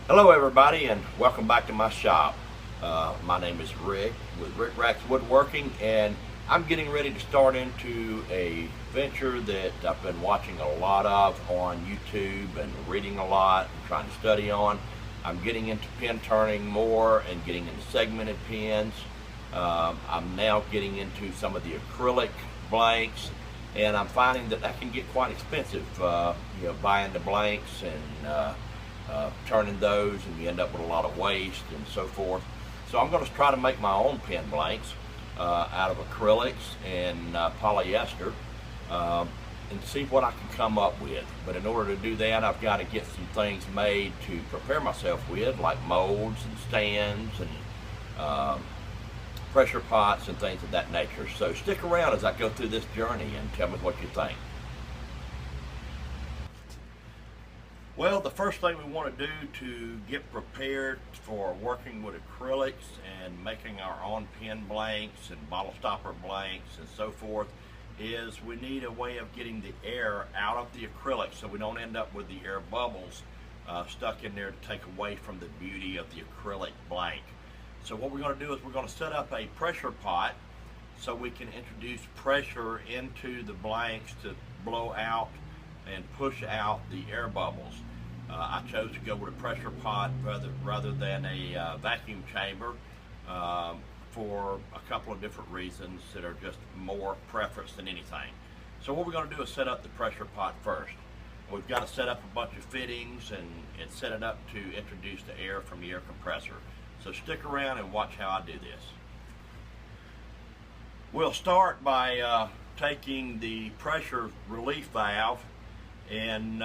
Hello everybody and welcome back to my shop. My name is Rick with Rick Racks Woodworking, and I'm getting ready to start into a venture that I've been watching a lot of on YouTube and reading a lot and trying to study on. I'm getting into pin turning more and getting into segmented pins. I'm now getting into some of the acrylic blanks, and I'm finding that can get quite expensive, buying the blanks and turning those, and you end up with a lot of waste and so forth. So I'm going to try to make my own pen blanks out of acrylics and polyester, and see what I can come up with. But in order to do that, I've got to get some things made to prepare myself with, like molds and stands and pressure pots and things of that nature. So stick around as I go through this journey and tell me what you think. Well, the first thing we want to do to get prepared for working with acrylics and making our own pen blanks and bottle stopper blanks and so forth is we need a way of getting the air out of the acrylic so we don't end up with the air bubbles stuck in there to take away from the beauty of the acrylic blank. So what we're going to do is we're going to set up a pressure pot so we can introduce pressure into the blanks to blow out and push out the air bubbles. I chose to go with a pressure pot rather than a vacuum chamber for a couple of different reasons that are just more preference than anything. So what we're going to do is set up the pressure pot first. We've got to set up a bunch of fittings and set it up to introduce the air from the air compressor. So stick around and watch how I do this. We'll start by taking the pressure relief valve and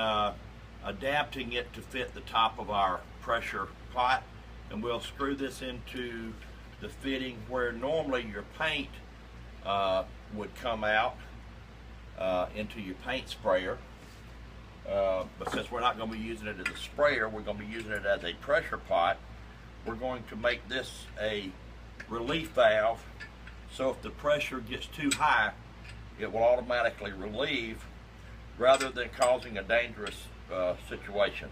adapting it to fit the top of our pressure pot, and we'll screw this into the fitting where normally your paint would come out into your paint sprayer, but since we're not going to be using it as a sprayer, we're going to be using it as a pressure pot. We're going to make this a relief valve, so if the pressure gets too high, it will automatically relieve rather than causing a dangerous situation.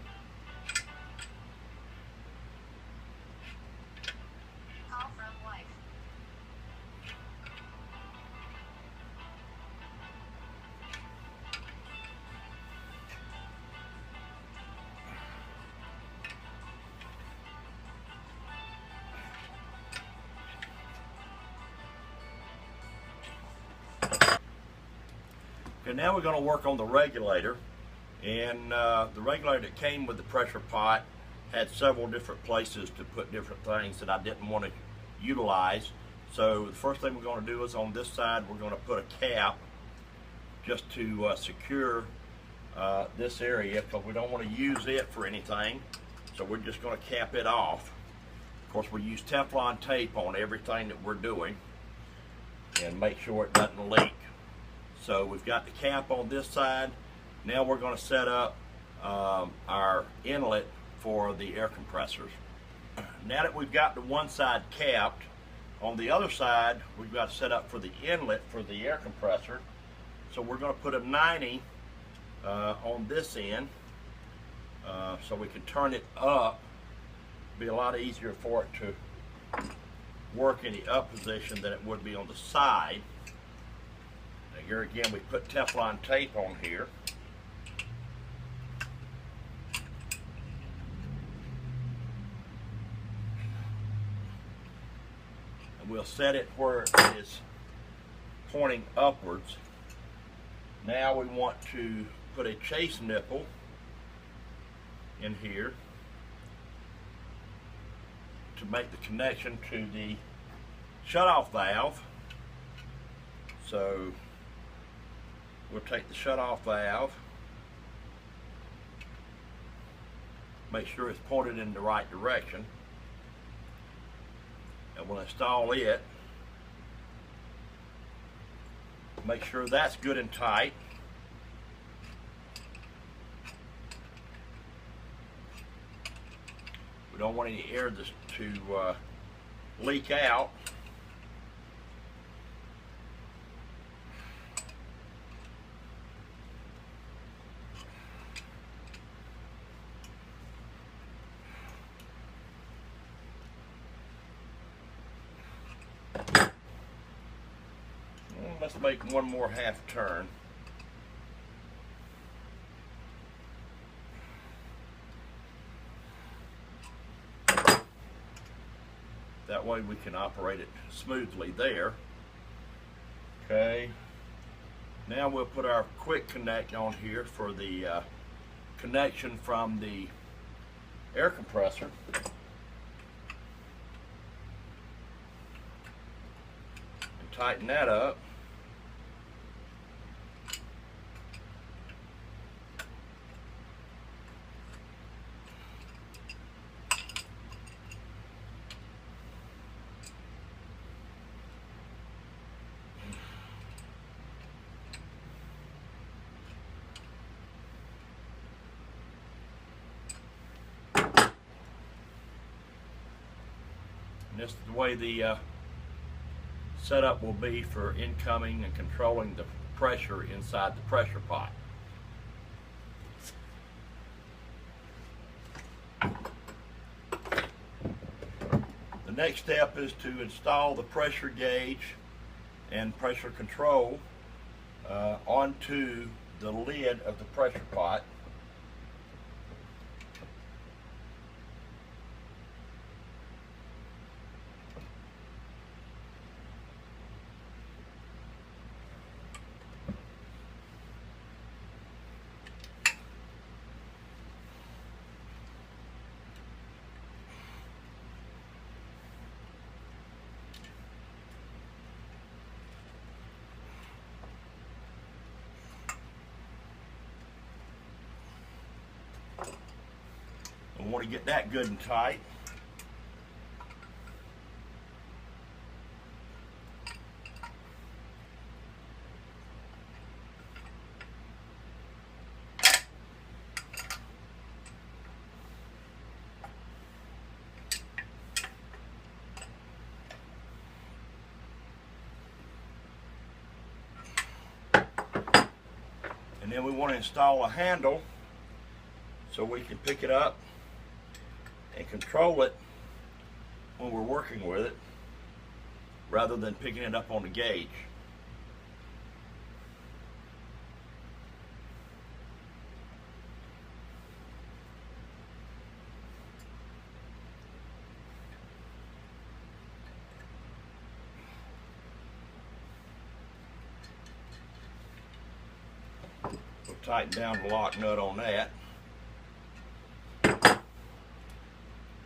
Okay, now we're going to work on the regulator, and the regulator that came with the pressure pot had several different places to put different things that I didn't want to utilize. So the first thing we're going to do is on this side we're going to put a cap just to secure this area, because we don't want to use it for anything, so we're just going to cap it off. Of course, we use Teflon tape on everything that we're doing and make sure it doesn't leak. So we've got the cap on this side. Now we're going to set up our inlet for the air compressors. Now that we've got the one side capped, on the other side we've got to set up for the inlet for the air compressor. So we're going to put a 90 on this end so we can turn it up. It'll be a lot easier for it to work in the up position than it would be on the side. Now here again we put Teflon tape on here. And we'll set it where it is pointing upwards. Now we want to put a chase nipple in here to make the connection to the shutoff valve. So we'll take the shutoff valve, make sure it's pointed in the right direction, and we'll install it. Make sure that's good and tight. We don't want any air to leak out. let's make one more half turn. That way we can operate it smoothly there. Okay. Now we'll put our quick connect on here for the connection from the air compressor. And tighten that up. This is the way the setup will be for incoming and controlling the pressure inside the pressure pot. The next step is to install the pressure gauge and pressure control onto the lid of the pressure pot. We want to get that good and tight. And then we want to install a handle so we can pick it up and control it when we're working with it, rather than picking it up on the gauge. We'll tighten down the lock nut on that.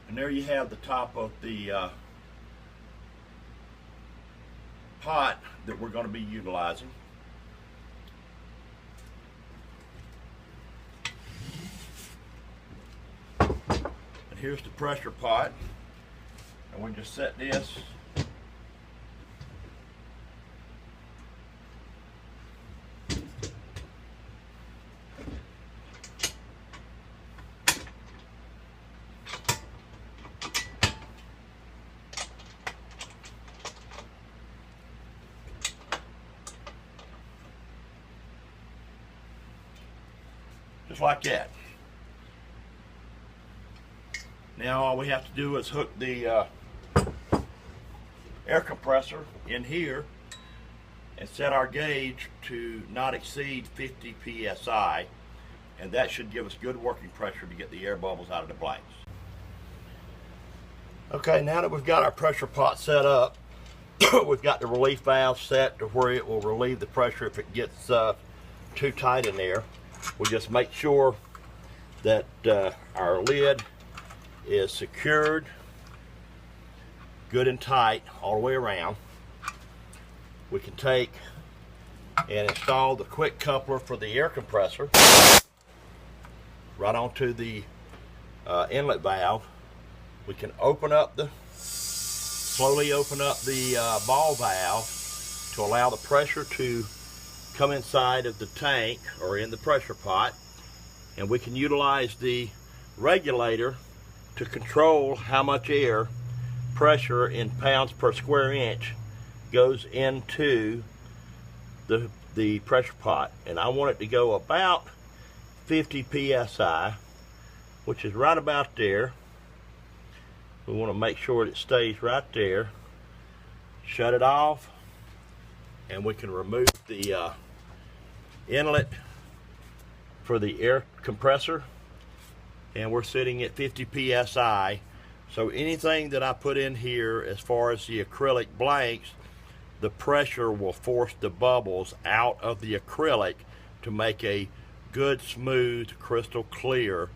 And there you have the top of the pot that we're going to be utilizing. And here's the pressure pot. And we just set this just like that. Now all we have to do is hook the air compressor in here and set our gauge to not exceed 50 psi, and that should give us good working pressure to get the air bubbles out of the blanks. Okay, now that we've got our pressure pot set up, we've got the relief valve set to where it will relieve the pressure if it gets too tight in there. We just make sure that our lid is secured good and tight all the way around. We can take and install the quick coupler for the air compressor right onto the inlet valve. We can slowly open up the ball valve to allow the pressure to come inside of the tank or in the pressure pot, and we can utilize the regulator to control how much air pressure in pounds per square inch goes into the pressure pot. And I want it to go about 50 psi, which is right about there. We want to make sure it stays right there. Shut it off, and we can remove the inlet for the air compressor, and we're sitting at 50 psi. So anything that I put in here as far as the acrylic blanks, the pressure will force the bubbles out of the acrylic to make a good, smooth, crystal clear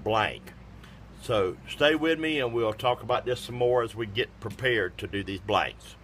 blank. So stay with me and we'll talk about this some more as we get prepared to do these blanks.